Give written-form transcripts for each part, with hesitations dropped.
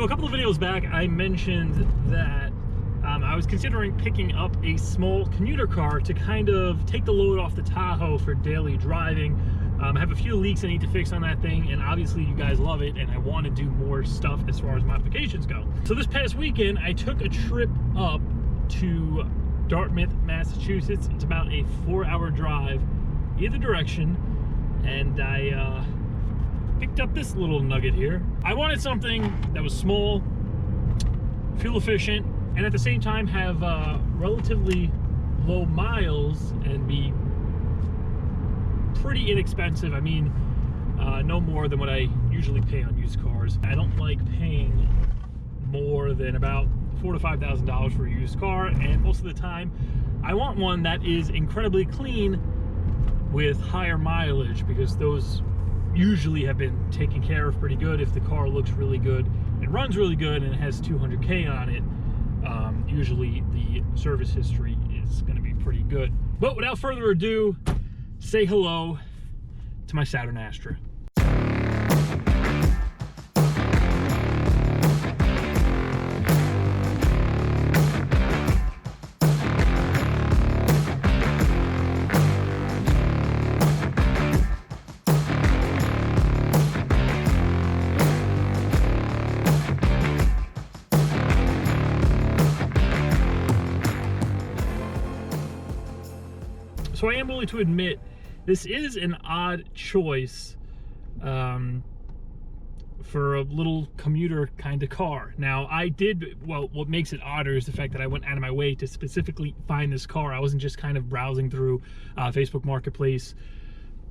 So a couple of videos back, I mentioned that I was considering picking up a small commuter car to kind of take the load off the Tahoe for daily driving. I have a few leaks I need to fix on that thing, and obviously you guys love it, and I want to do more stuff as far as modifications go. So this past weekend, I took a trip up to Dartmouth, Massachusetts. It's about a 4-hour drive either direction, and I picked up this little nugget here. I wanted something that was small, fuel efficient, and at the same time have relatively low miles and be pretty inexpensive. I mean, no more than what I usually pay on used cars. I don't like paying more than about $4,000 to $5,000 for a used car, and most of the time I want one that is incredibly clean with higher mileage, because those usually have been taken care of pretty good. If the car looks really good and runs really good and it has 200K on it, usually the service history is going to be pretty good. But without further ado, say hello to my Saturn Astra. So I am willing to admit this is an odd choice for a little commuter kind of car. Now, what makes it odder is the fact that I went out of my way to specifically find this car. I wasn't just kind of browsing through Facebook Marketplace,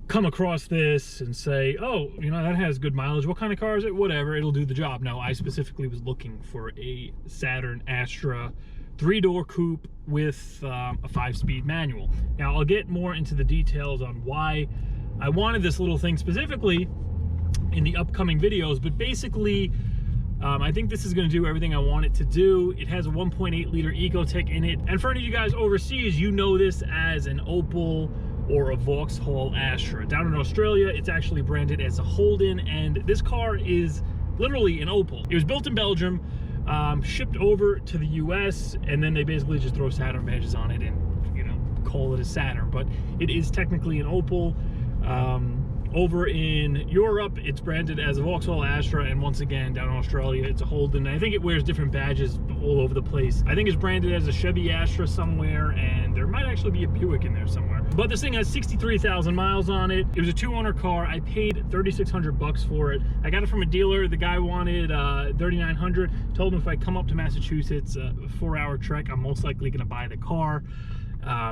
come across this and say, oh, you know, that has good mileage. What kind of car is it? Whatever, it'll do the job. No, I specifically was looking for a Saturn Astra 3-door coupe with a 5-speed manual. Now, I'll get more into the details on why I wanted this little thing specifically in the upcoming videos, but basically, I think this is going to do everything I want it to do. It has a 1.8 liter Ecotec in it, and for any of you guys overseas, you know this as an Opel or a Vauxhall Astra. Down in Australia, it's actually branded as a Holden, and this car is literally an Opel. It was built in Belgium, shipped over to the US, and then they basically just throw Saturn badges on it and, you know, call it a Saturn. But it is technically an Opel. Over in Europe, it's branded as a Vauxhall Astra, and once again, down in Australia, it's a Holden. I think it wears different badges all over the place. I think it's branded as a Chevy Astra somewhere, and there might actually be a Buick in there somewhere. But this thing has 63,000 miles on it. It was a 2-owner car. I paid $3,600 for it. I got it from a dealer. The guy wanted $3,900. Told him if I come up to Massachusetts, a 4-hour trek, I'm most likely gonna buy the car.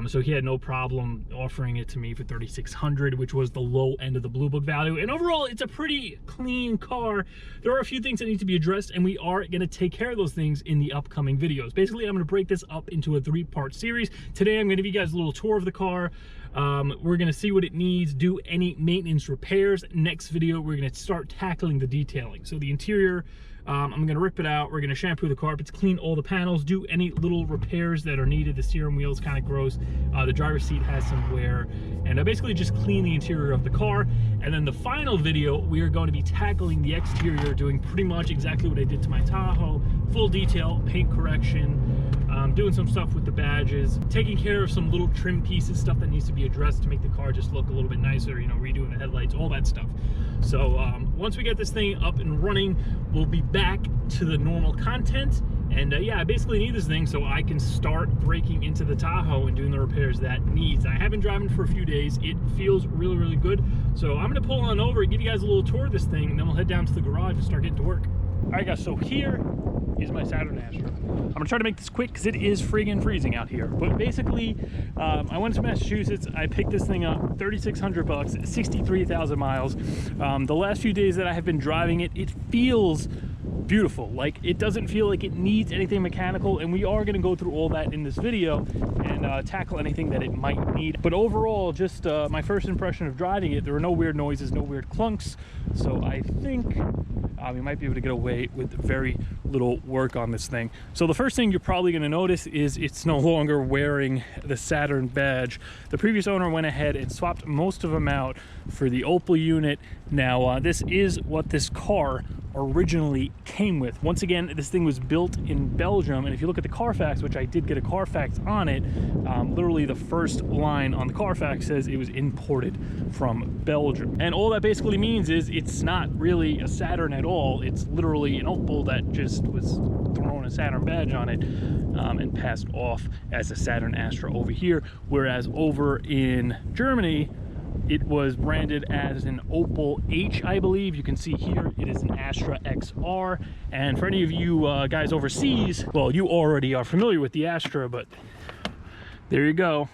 So he had no problem offering it to me for $3,600, which was the low end of the Blue Book value. And overall, it's a pretty clean car. There are a few things that need to be addressed, and we are going to take care of those things in the upcoming videos. Basically, I'm going to break this up into a 3-part series. Today, I'm going to give you guys a little tour of the car. We're going to see what it needs, do any maintenance repairs. Next video, we're going to start tackling the detailing. So the interior, I'm going to rip it out. We're going to shampoo the carpets, clean all the panels, do any little repairs that are needed. The steering wheel is kind of gross. The driver's seat has some wear, and I basically just clean the interior of the car. And then the final video, we are going to be tackling the exterior, doing pretty much exactly what I did to my Tahoe, full detail, paint correction, doing some stuff with the badges, taking care of some little trim pieces, stuff that needs to be addressed to make the car just look a little bit nicer, you know, redoing the headlights, all that stuff. So once we get this thing up and running, we'll be back to the normal content. And yeah, I basically need this thing so I can start breaking into the Tahoe and doing the repairs that needs. I have been driving for a few days. It feels really, really good. So I'm gonna pull on over and give you guys a little tour of this thing, and then we'll head down to the garage and start getting to work. All right, guys, so here is my Saturn Astra. I'm gonna try to make this quick because it is friggin' freezing out here. But basically, I went to Massachusetts. I picked this thing up, $3,600, 63,000 miles. The last few days that I have been driving it, it feels beautiful. Like, it doesn't feel like it needs anything mechanical, and we are going to go through all that in this video and tackle anything that it might need. But overall, just my first impression of driving it, there were no weird noises, no weird clunks, so I think we might be able to get away with very little work on this thing. So the first thing you're probably going to notice is it's no longer wearing the Saturn badge. The previous owner went ahead and swapped most of them out for the Opel unit. Now this is what this car originally came with. Once again, this thing was built in Belgium, and if you look at the Carfax, which I did get a Carfax on it, literally the first line on the Carfax says it was imported from Belgium. And all that basically means is it's not really a Saturn at all. It's literally an Opel that just was thrown a Saturn badge on it and passed off as a Saturn Astra over here, whereas over in Germany it was branded as an Opel H, I believe. You can see here it is an Astra XR. And for any of you guys overseas, well, you already are familiar with the Astra, but there you go.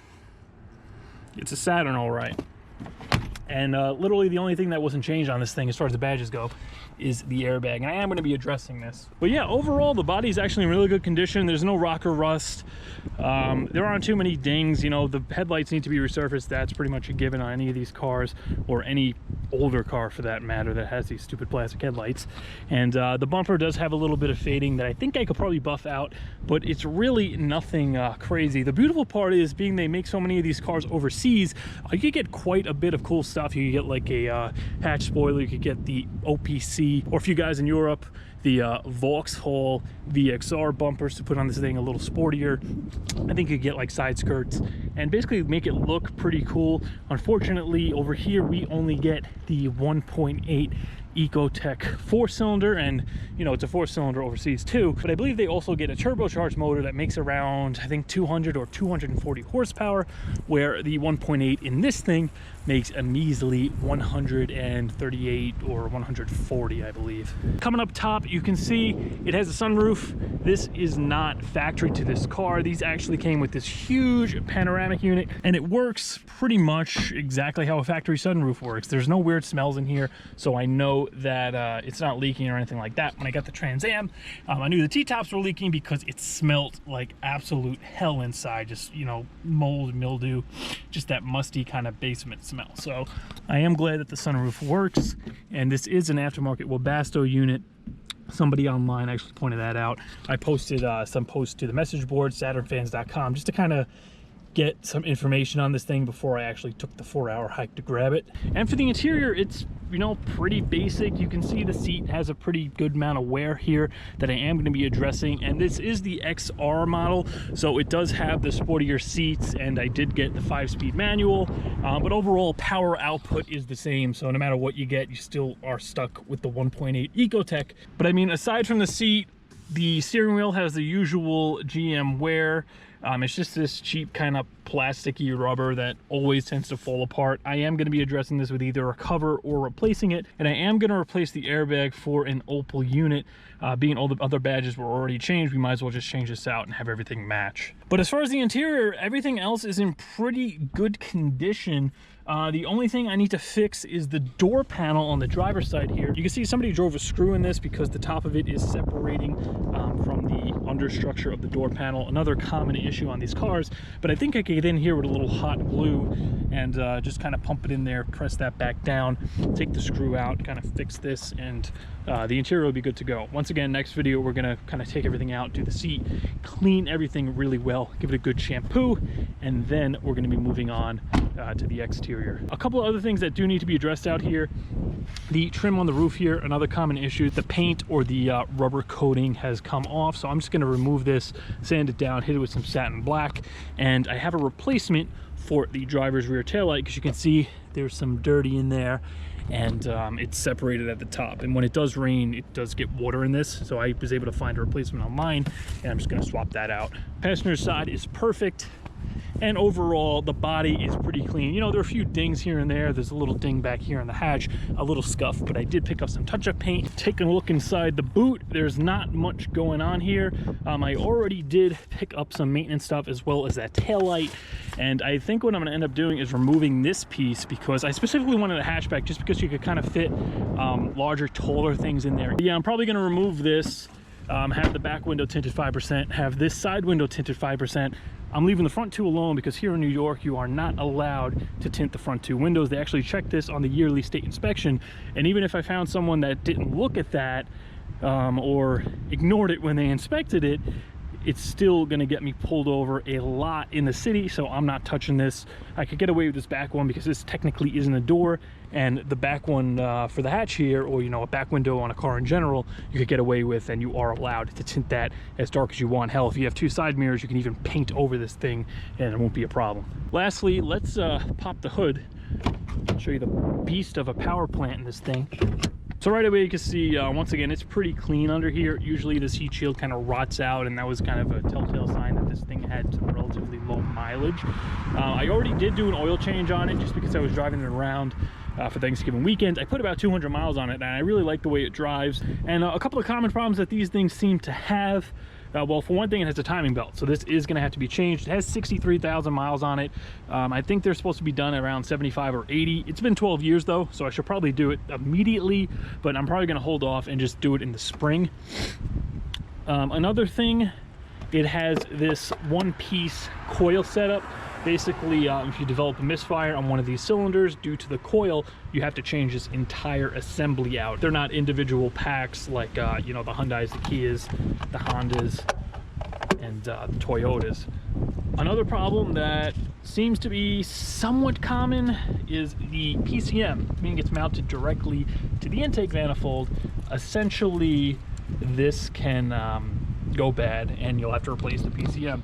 It's a Saturn, all right. And literally the only thing that wasn't changed on this thing as far as the badges go is the airbag, and I am going to be addressing this. But yeah, overall the body is actually in really good condition. There's no rocker rust. There aren't too many dings. You know, the headlights need to be resurfaced. That's pretty much a given on any of these cars, or any older car for that matter that has these stupid plastic headlights. And the bumper does have a little bit of fading that I think I could probably buff out, but it's really nothing crazy. The beautiful part is, being they make so many of these cars overseas, you could get quite a bit of cool stuff. You could get like a hatch spoiler, you could get the OPC, or if you guys in Europe, the Vauxhall VXR bumpers to put on this thing a little sportier. I think you get like side skirts and basically make it look pretty cool. Unfortunately, over here we only get the 1.8 Ecotec 4-cylinder, and you know, it's a 4-cylinder overseas too, but I believe they also get a turbocharged motor that makes around, I think, 200 or 240 horsepower, where the 1.8 in this thing makes a measly 138 or 140, I believe. Coming up top, you can see it has a sunroof. This is not factory to this car. These actually came with this huge panoramic unit, and it works pretty much exactly how a factory sunroof works. There's no weird smells in here, so I know that it's not leaking or anything like that. When I got the Trans Am, I knew the T-tops were leaking because it smelled like absolute hell inside. Just, you know, mold, mildew, just that musty kind of basement smell. So I am glad that the sunroof works, and this is an aftermarket Webasto unit. Somebody online actually pointed that out. I posted some posts to the message board, SaturnFans.com, just to kind of get some information on this thing before I actually took the 4-hour hike to grab it. And for the interior, it's, you know, pretty basic. You can see the seat has a pretty good amount of wear here that I am going to be addressing, and this is the XR model, so it does have the sportier seats, and I did get the 5-speed manual, but overall power output is the same, so no matter what you get, you still are stuck with the 1.8 Ecotec. But I mean, aside from the seat, the steering wheel has the usual GM wear. It's just this cheap kind of plasticky rubber that always tends to fall apart. I am going to be addressing this with either a cover or replacing it, and I am going to replace the airbag for an Opel unit. Being all the other badges were already changed, we might as well just change this out and have everything match. But as far as the interior, everything else is in pretty good condition. The only thing I need to fix is the door panel on the driver's side here. You can see somebody drove a screw in this because the top of it is separating from the understructure of the door panel. Another common issue on these cars, but I think I could get in here with a little hot glue and just kind of pump it in there, press that back down, take the screw out, kind of fix this, and the interior will be good to go. Once again, next video, we're gonna kind of take everything out, do the seat, clean everything really well, give it a good shampoo, and then we're gonna be moving on to the exterior. A couple of other things that do need to be addressed out here: the trim on the roof here, another common issue. The paint or the rubber coating has come off, so I'm just gonna remove this, sand it down, hit it with some satin black, and I have a replacement for the driver's rear taillight, because you can see there's some dirty in there, and it's separated at the top, and when it does rain, it does get water in this, so I was able to find a replacement online, and I'm just going to swap that out. Passenger side is perfect, and overall the body is pretty clean. You know, there are a few dings here and there. There's a little ding back here in the hatch, a little scuff, but I did pick up some touch-up paint. Taking a look inside the boot, there's not much going on here. I already did pick up some maintenance stuff as well as that taillight, and I think what I'm going to end up doing is removing this piece, because I specifically wanted a hatchback just because you could kind of fit larger, taller things in there. Yeah, I'm probably going to remove this, have the back window tinted 5%, have this side window tinted 5%. I'm leaving the front two alone because here in New York, you are not allowed to tint the front two windows. They actually check this on the yearly state inspection. And even if I found someone that didn't look at that or ignored it when they inspected it, it's still gonna get me pulled over a lot in the city, so I'm not touching this. I could get away with this back one because this technically isn't a door, and the back one for the hatch here, or you know, a back window on a car in general, you could get away with, and you are allowed to tint that as dark as you want. Hell, if you have 2 side mirrors, you can even paint over this thing and it won't be a problem. Lastly, let's pop the hood. I'll show you the beast of a power plant in this thing. So right away you can see, once again, it's pretty clean under here. Usually this heat shield kind of rots out, and that was kind of a telltale sign that this thing had some relatively low mileage. I already did do an oil change on it just because I was driving it around for Thanksgiving weekend. I put about 200 miles on it, and I really like the way it drives. And a couple of common problems that these things seem to have. Well, for one thing, it has a timing belt, so this is going to have to be changed. It has 63,000 miles on it. I think they're supposed to be done around 75 or 80. It's been 12 years though, so I should probably do it immediately, but I'm probably going to hold off and just do it in the spring. Another thing, it has this one-piece coil setup. Basically, if you develop a misfire on one of these cylinders due to the coil, you have to change this entire assembly out. They're not individual packs like you know, the Hyundais, the Kias, the Hondas, and the Toyotas. Another problem that seems to be somewhat common is the PCM, meaning it's mounted directly to the intake manifold. Essentially, this can go bad, and you'll have to replace the PCM.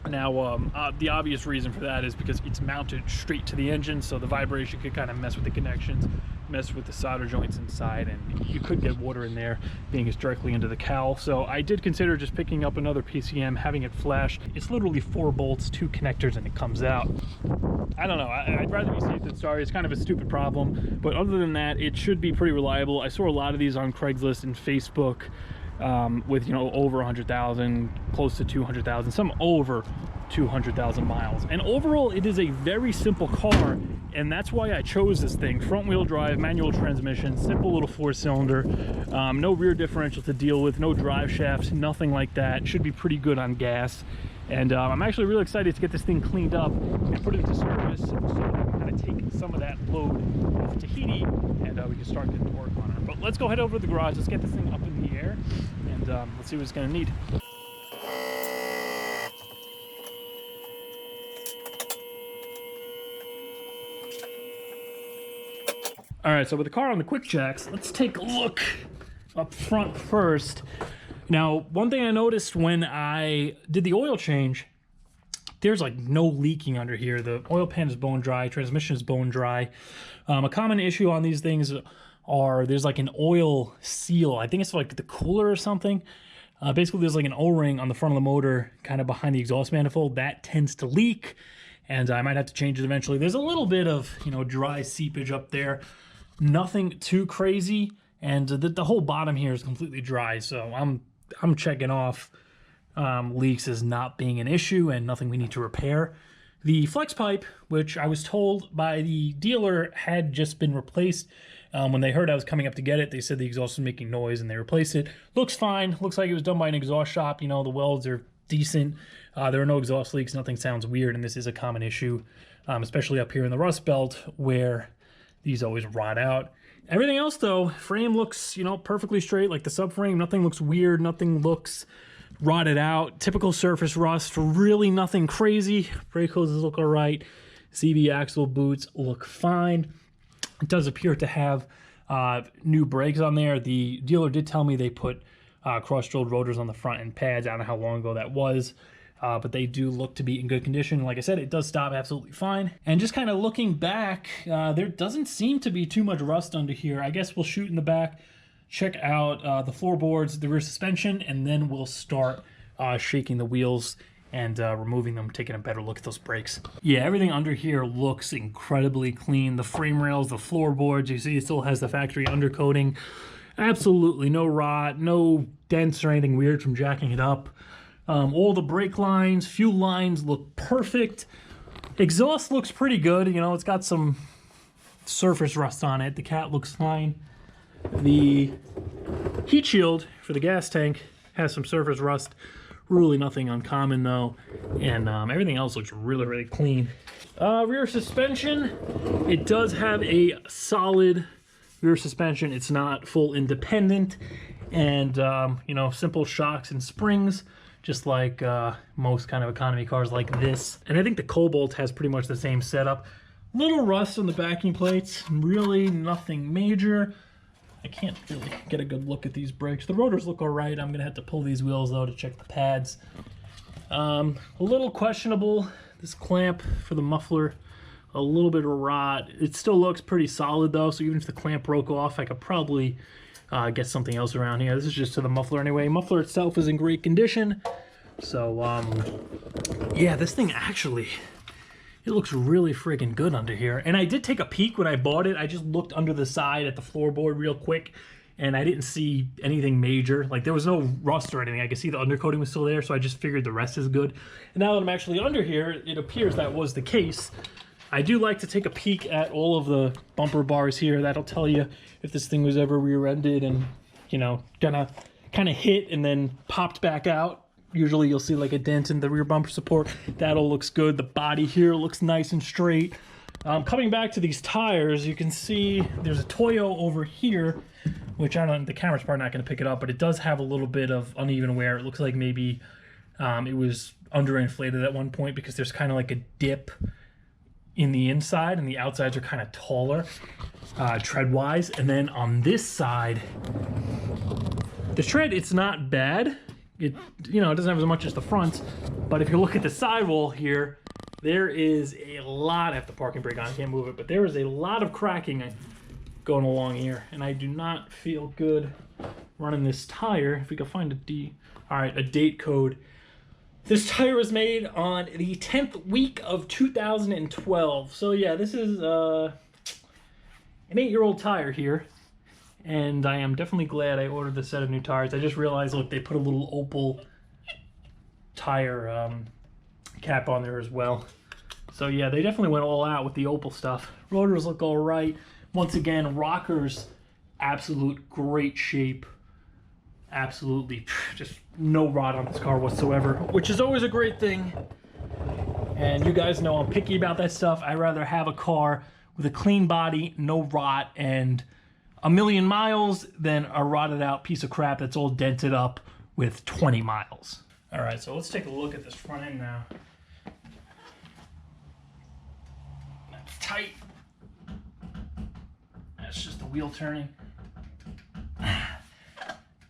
Now, the obvious reason for that is because it's mounted straight to the engine, so the vibration could kind of mess with the connections, mess with the solder joints inside, and you could get water in there being it's directly into the cowl. So I did consider just picking up another PCM, having it flash. It's literally 4 bolts, 2 connectors, and it comes out. I don't know, I'd rather be safe than sorry. It's kind of a stupid problem, but other than that, it should be pretty reliable. I saw a lot of these on Craigslist and Facebook, with, you know, over 100,000, close to 200,000, some over 200,000 miles. And overall, it is a very simple car, and that's why I chose this thing. Front wheel drive, manual transmission, simple little 4-cylinder, no rear differential to deal with, no drive shafts, nothing like that. Should be pretty good on gas. And I'm actually really excited to get this thing cleaned up and put it into service, so we can kind of take some of that load off Tahiti, and we can start getting to work on it. But let's go head over to the garage, let's get this thing up in the air, and let's see what it's going to need. All right, so with the car on the quick jacks, let's take a look up front first. Now, one thing I noticed when I did the oil change, there's like no leaking under here. The oil pan is bone dry, transmission is bone dry. A common issue on these things are there's like an oil seal. I think it's like the cooler or something. Basically, there's like an O-ring on the front of the motor, kind of behind the exhaust manifold. That tends to leak, and I might have to change it eventually. There's a little bit of, you know, dry seepage up there. Nothing too crazy, and the whole bottom here is completely dry, so I'm checking off leaks as not being an issue and nothing we need to repair. The flex pipe, which I was told by the dealer had just been replaced. When they heard I was coming up to get it, they said the exhaust was making noise and they replaced it. Looks fine. Looks like it was done by an exhaust shop. You know, the welds are decent. There are no exhaust leaks. Nothing sounds weird, and this is a common issue, especially up here in the Rust Belt where these always rot out. Everything else though, frame looks, you know, perfectly straight, like the subframe. Nothing looks weird, nothing looks rotted out. Typical surface rust, really nothing crazy. Brake hoses look all right. CV axle boots look fine. It does appear to have new brakes on there. The dealer did tell me they put cross-drilled rotors on the front end pads. I don't know how long ago that was. But they do look to be in good condition. Like I said, it does stop absolutely fine. And just kind of looking back, there doesn't seem to be too much rust under here. I guess we'll shoot in the back, check out the floorboards, the rear suspension, and then we'll start shaking the wheels and removing them, taking a better look at those brakes. Yeah, everything under here looks incredibly clean. The frame rails, the floorboards, you see it still has the factory undercoating. Absolutely no rot, no dents or anything weird from jacking it up. All the brake lines, fuel lines look perfect. Exhaust looks pretty good. You know, it's got some surface rust on it. The cat looks fine. The heat shield for the gas tank has some surface rust. Really nothing uncommon though. And everything else looks really, really clean. Rear suspension, it does have a solid rear suspension. It's not full independent. And, you know, simple shocks and springs. just like most kind of economy cars like this. And I think the Cobalt has pretty much the same setup. Little rust on the backing plates, really nothing major. I can't really get a good look at these brakes. The rotors look all right. I'm gonna have to pull these wheels though to check the pads. A little questionable, this clamp for the muffler, a little bit of rot. It still looks pretty solid though, so even if the clamp broke off, I could probably get something else around here. This is just to the muffler anyway. Muffler itself is in great condition. So, yeah, this thing actually, it looks really friggin' good under here. And I did take a peek when I bought it. I just looked under the side at the floorboard real quick, and I didn't see anything major. Like, there was no rust or anything. I could see the undercoating was still there, so I just figured the rest is good. And now that I'm actually under here, it appears that was the case. I do like to take a peek at all of the bumper bars here. That'll tell you if this thing was ever rear-ended and, you know, gonna kind of hit and then popped back out. Usually you'll see like a dent in the rear bumper support. That all looks good. The body here looks nice and straight. Coming back to these tires, you can see there's a Toyo over here, which I don't, the camera's probably not going to pick it up, but it does have a little bit of uneven wear. It looks like maybe it was underinflated at one point because there's kind of like a dip in the inside and the outsides are kind of taller tread-wise. And then on this side, the tread, it's not bad. It, you know, it doesn't have as much as the front, but if you look at the sidewall here, there is a lot, I have the parking brake on, I can't move it, but there is a lot of cracking going along here, and I do not feel good running this tire. If we can find a date code. This tire was made on the 10th week of 2012. So yeah, this is an 8-year-old tire here. And I am definitely glad I ordered this set of new tires. I just realized, look, they put a little Opal tire cap on there as well. So yeah, they definitely went all out with the Opal stuff. Rotors look all right. Once again, rockers, absolute great shape. Absolutely, just no rot on this car whatsoever, which is always a great thing. And you guys know I'm picky about that stuff. I'd rather have a car with a clean body, no rot, and a million miles than a rotted out piece of crap that's all dented up with 20 miles. All right, so let's take a look at this front end now. That's tight. That's just the wheel turning.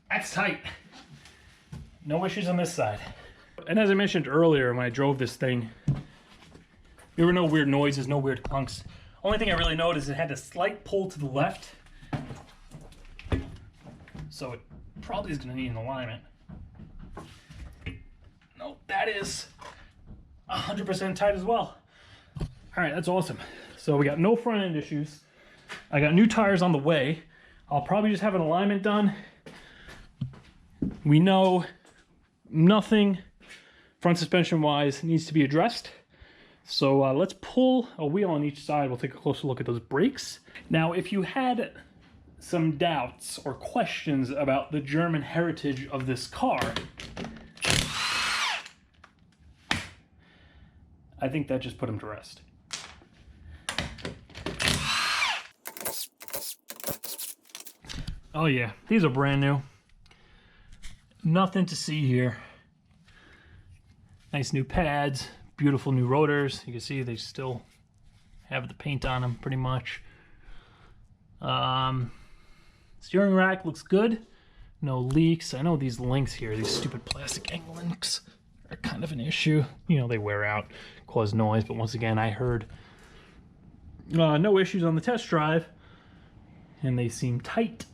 That's tight. No issues on this side. And as I mentioned earlier when I drove this thing, there were no weird noises, no weird clunks. Only thing I really noticed is it had a slight pull to the left. So it probably is going to need an alignment. Nope, that is 100% tight as well. All right, that's awesome. So we got no front end issues. I got new tires on the way. I'll probably just have an alignment done. We know nothing front suspension wise needs to be addressed. So let's pull a wheel on each side. We'll take a closer look at those brakes. Now, if you had some doubts or questions about the German heritage of this car, I think that just put them to rest. Oh yeah, these are brand new. Nothing to see here. Nice new pads, beautiful new rotors. You can see they still have the paint on them pretty much. Steering rack looks good. No leaks. I know these links here, these stupid plastic angle links, are kind of an issue. You know, they wear out, cause noise, but once again, I heard no issues on the test drive, and they seem tight.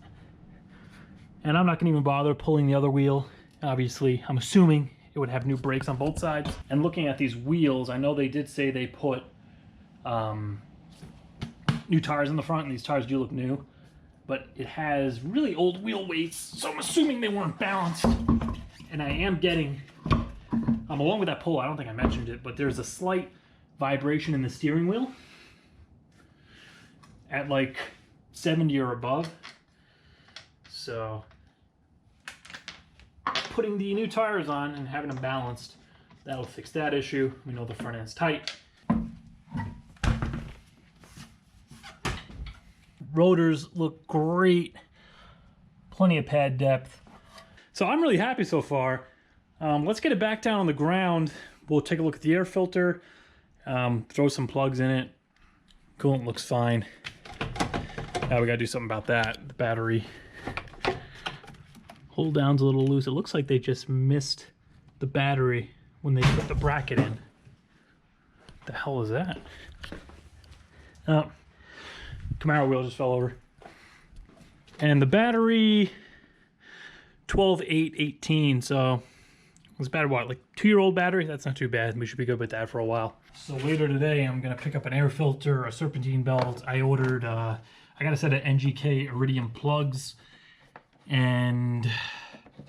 And I'm not gonna even bother pulling the other wheel. Obviously, I'm assuming it would have new brakes on both sides. And looking at these wheels, I know they did say they put new tires in the front, and these tires do look new, but it has really old wheel weights, so I'm assuming they weren't balanced. And I am getting, along with that pull, I don't think I mentioned it, but there's a slight vibration in the steering wheel at like 70 or above. So putting the new tires on and having them balanced, that'll fix that issue. We know the front end's tight. Rotors look great. Plenty of pad depth. So I'm really happy so far. Let's get it back down on the ground. We'll take a look at the air filter, throw some plugs in it. Coolant looks fine. Now we gotta do something about that. The battery hold down's a little loose. It looks like they just missed the battery when they put the bracket in. What the hell is that? Oh, Camaro wheel just fell over. And the battery, 12/8/18, so it's about what, like 2-year-old battery? That's not too bad. We should be good with that for a while. So later today, I'm gonna pick up an air filter, a serpentine belt. I ordered, I got a set of NGK Iridium plugs, and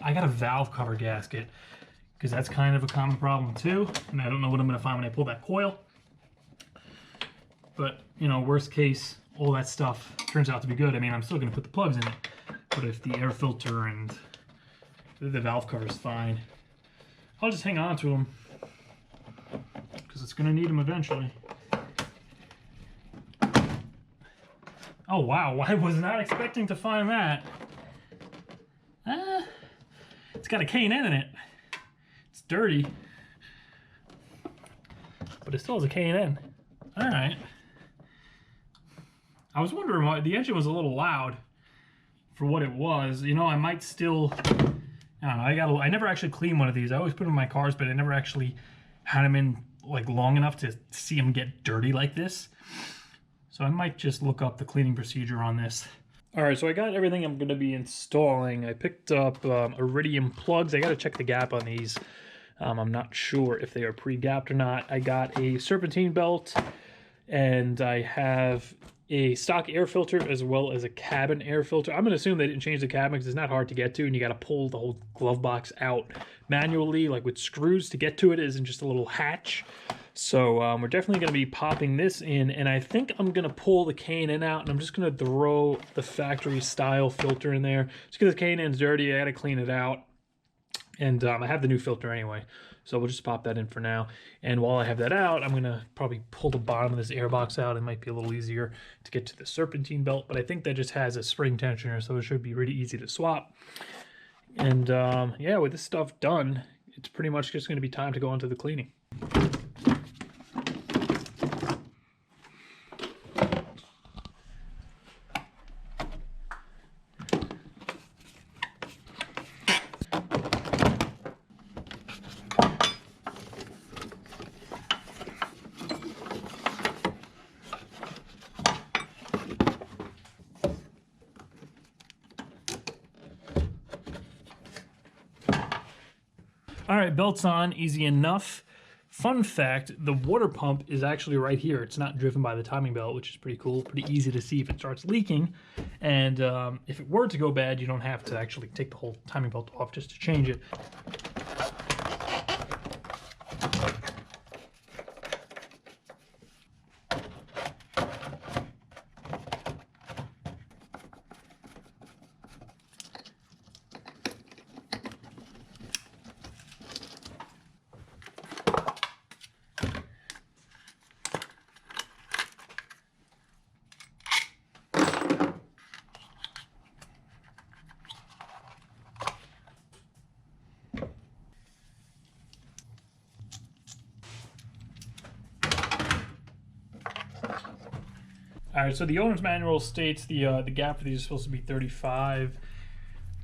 I got a valve cover gasket, because that's kind of a common problem too, and I don't know what I'm gonna find when I pull that coil. But, you know, worst case, all that stuff turns out to be good. I mean, I'm still gonna put the plugs in it, but if the air filter and the valve cover is fine, I'll just hang on to them, because it's gonna need them eventually. Oh wow, I was not expecting to find that. It's got a K&N in it. It's dirty, but it still has a K&N. All right. I was wondering why the engine was a little loud for what it was. You know, I might still, I don't know, I never actually cleaned one of these. I always put them in my cars, but I never actually had them in like long enough to see them get dirty like this. So I might just look up the cleaning procedure on this. All right, so I got everything I'm gonna be installing. I picked up Iridium plugs. I gotta check the gap on these. I'm not sure if they are pre-gapped or not. I got a serpentine belt, and I have a stock air filter as well as a cabin air filter. I'm gonna assume they didn't change the cabin because it's not hard to get to, and you gotta pull the whole glove box out manually, like with screws to get to it. It isn't just a little hatch. So we're definitely gonna be popping this in, and I think I'm gonna pull the K&N out, and I'm just gonna throw the factory style filter in there. Just because the K&N's dirty, I gotta clean it out. And I have the new filter anyway, so we'll just pop that in for now. And while I have that out, I'm gonna probably pull the bottom of this air box out. It might be a little easier to get to the serpentine belt, but I think that just has a spring tensioner, so it should be really easy to swap. And yeah, with this stuff done, it's pretty much just gonna be time to go on to the cleaning. All right, belt's on, easy enough. Fun fact, the water pump is actually right here. It's not driven by the timing belt, which is pretty cool. Pretty easy to see if it starts leaking. And if it were to go bad, you don't have to actually take the whole timing belt off just to change it. All right, so the owner's manual states the gap for these is supposed to be 35.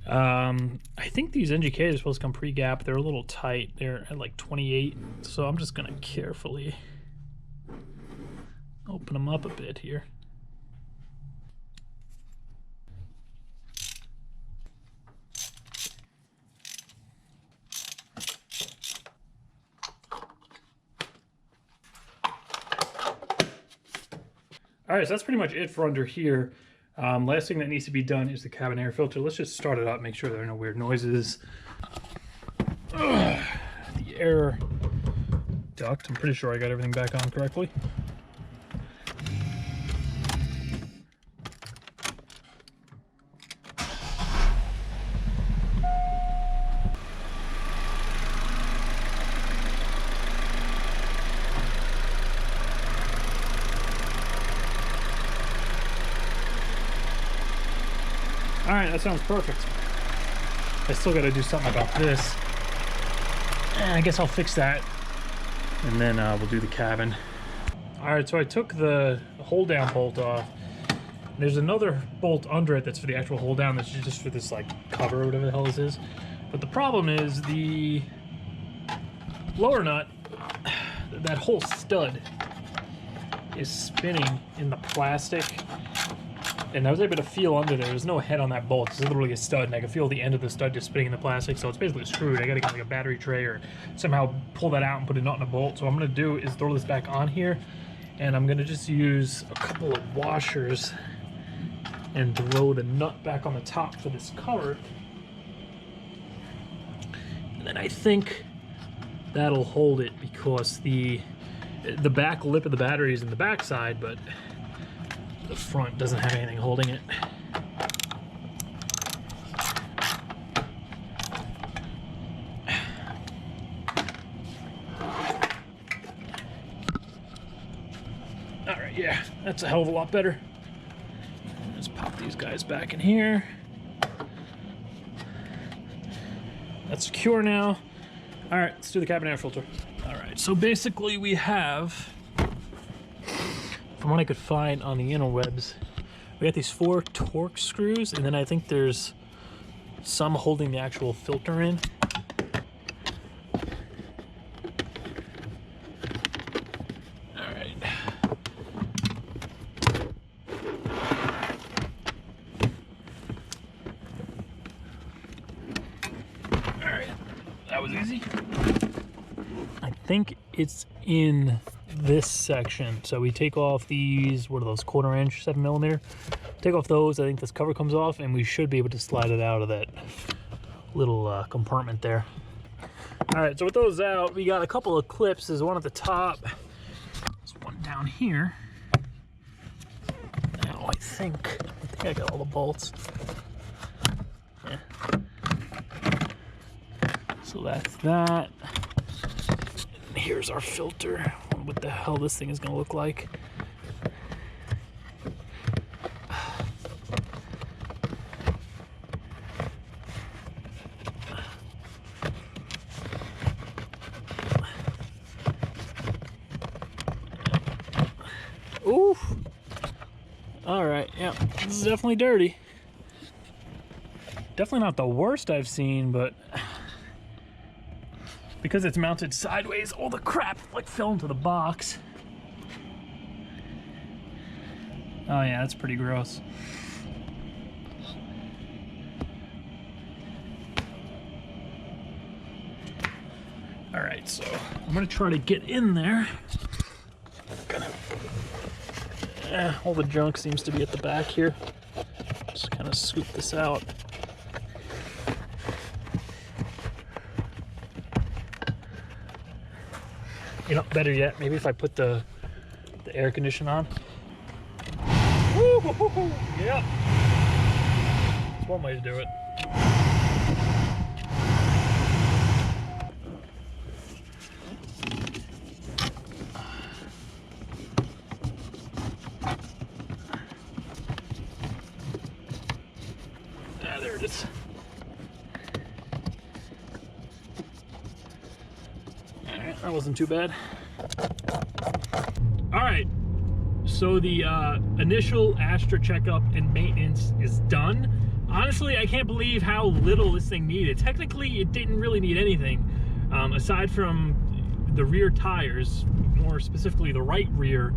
I think these NGKs are supposed to come pre-gap. They're a little tight. They're at like 28. So I'm just gonna carefully open them up a bit here. All right, so that's pretty much it for under here. Last thing that needs to be done is the cabin air filter. Let's just start it up, make sure there are no weird noises. The air duct, I'm pretty sure I got everything back on correctly. All right, that sounds perfect. I still got to do something about this. I guess I'll fix that, and then we'll do the cabin. All right, so I took the hold down bolt off. There's another bolt under it that's for the actual hold down, that's just for this like cover or whatever the hell this is. But the problem is the lower nut, that whole stud is spinning in the plastic. And I was able to feel under there. There's no head on that bolt. It's literally a stud, and I can feel the end of the stud just spinning in the plastic. So it's basically screwed. I gotta get like a battery tray or somehow pull that out and put a nut in a bolt. So what I'm gonna do is throw this back on here, and I'm gonna just use a couple of washers and throw the nut back on the top for this cover. And then I think that'll hold it, because the back lip of the battery is in the back side, but the front doesn't have anything holding it. All right, yeah, that's a hell of a lot better. Let's pop these guys back in here. That's secure now. All right, let's do the cabin air filter. All right, so basically we have, from what I could find on the interwebs, we got these 4 Torx screws, and then I think there's some holding the actual filter in. All right. All right, that was easy. I think it's in this section. So we take off these, what are those, 1/4 inch 7mm, take off those. I think this cover comes off, and we should be able to slide it out of that little compartment there. All right, so with those out, we got a couple of clips. There's one at the top, there's one down here. Now I think I got all the bolts. Yeah. So that's that. And here's our filter. What the hell this thing is gonna look like. Oof. All right, yeah, this is definitely dirty. Definitely not the worst I've seen, but because it's mounted sideways, all the crap like fell into the box. Oh yeah, that's pretty gross. All right, so I'm gonna try to get in there. All the junk seems to be at the back here. Just kind of scoop this out. You know, better yet, maybe if I put the air conditioner on. Woo-hoo-hoo-hoo. Yep. That's one way to do it. Ah, there it is. That wasn't too bad. All right, so the initial Astra checkup and maintenance is done. Honestly, I can't believe how little this thing needed. Technically, it didn't really need anything, aside from the rear tires, more specifically the right rear,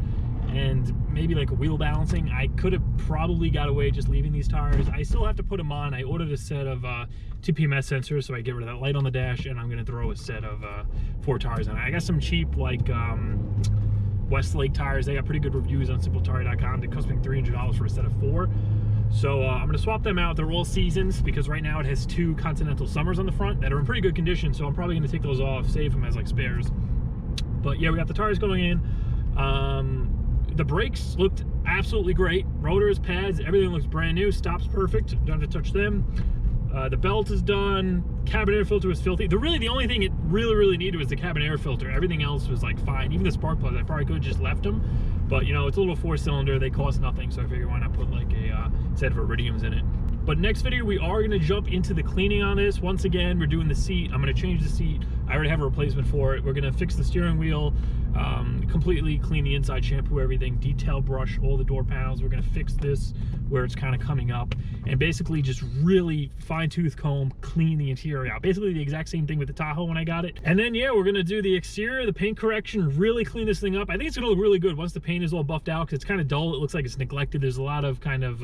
and maybe like a wheel balancing. I could have probably got away just leaving these tires. I still have to put them on. I ordered a set of 2 PMS sensors, so I get rid of that light on the dash, and I'm gonna throw a set of 4 tires on it. I got some cheap like Westlake tires. They got pretty good reviews on simpletire.com. They cost me $300 for a set of 4. So I'm gonna swap them out. They're all seasons, because right now it has 2 Continental Summers on the front that are in pretty good condition, so I'm probably gonna take those off, save them as like spares. But yeah, we got the tires going in. The brakes looked absolutely great. Rotors, pads, everything looks brand new. Stops perfect, don't have to touch them. The belt is done. Cabin air filter was filthy. The only thing it really needed was the cabin air filter. Everything else was like fine. Even the spark plugs, I probably could have just left them. But you know, it's a little 4-cylinder. They cost nothing, so I figured why not put like a set of iridiums in it. But next video, we are going to jump into the cleaning on this. Once again, we're doing the seat. I'm going to change the seat. I already have a replacement for it. We're going to fix the steering wheel, completely clean the inside, shampoo everything, detail brush all the door panels. We're going to fix this where it's kind of coming up, and basically just really fine-tooth comb, clean the interior out. Basically the exact same thing with the Tahoe when I got it. And then, yeah, we're going to do the exterior, the paint correction, really clean this thing up. I think it's going to look really good once the paint is all buffed out, because it's kind of dull. It looks like it's neglected. There's a lot of kind of...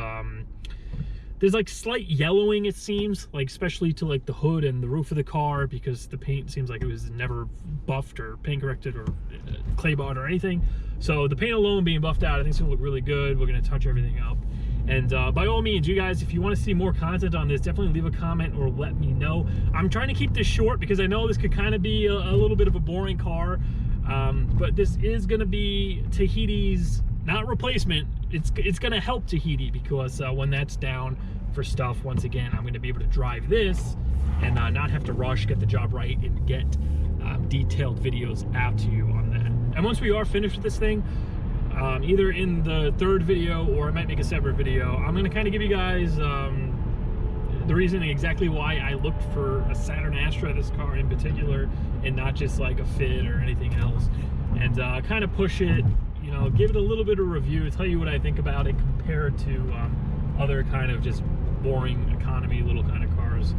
there's like slight yellowing, it seems, like especially to like the hood and the roof of the car, because the paint seems like it was never buffed or paint corrected or clay bond or anything. So the paint alone being buffed out, I think it's gonna look really good. We're gonna touch everything up. And by all means, you guys, if you want to see more content on this, definitely leave a comment or let me know. I'm trying to keep this short because I know this could kind of be a little bit of a boring car. But this is gonna be Tahiti's, not replacement. It's gonna help Tahiti, because when that's down for stuff, once again, I'm gonna be able to drive this and not have to rush, get the job right, and get detailed videos out to you on that. And once we are finished with this thing, either in the third video or I might make a separate video, I'm gonna kind of give you guys the reasoning exactly why I looked for a Saturn Astra, this car in particular, and not just like a Fit or anything else, and kind of push it, you know, give it a little bit of review, tell you what I think about it compared to other kind of just boring economy little kind of cars.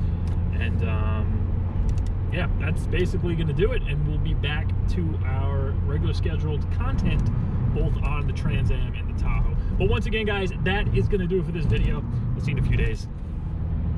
And yeah, that's basically going to do it, and we'll be back to our regular scheduled content both on the Trans Am and the Tahoe. But once again, guys, that is going to do it for this video. We'll see you in a few days.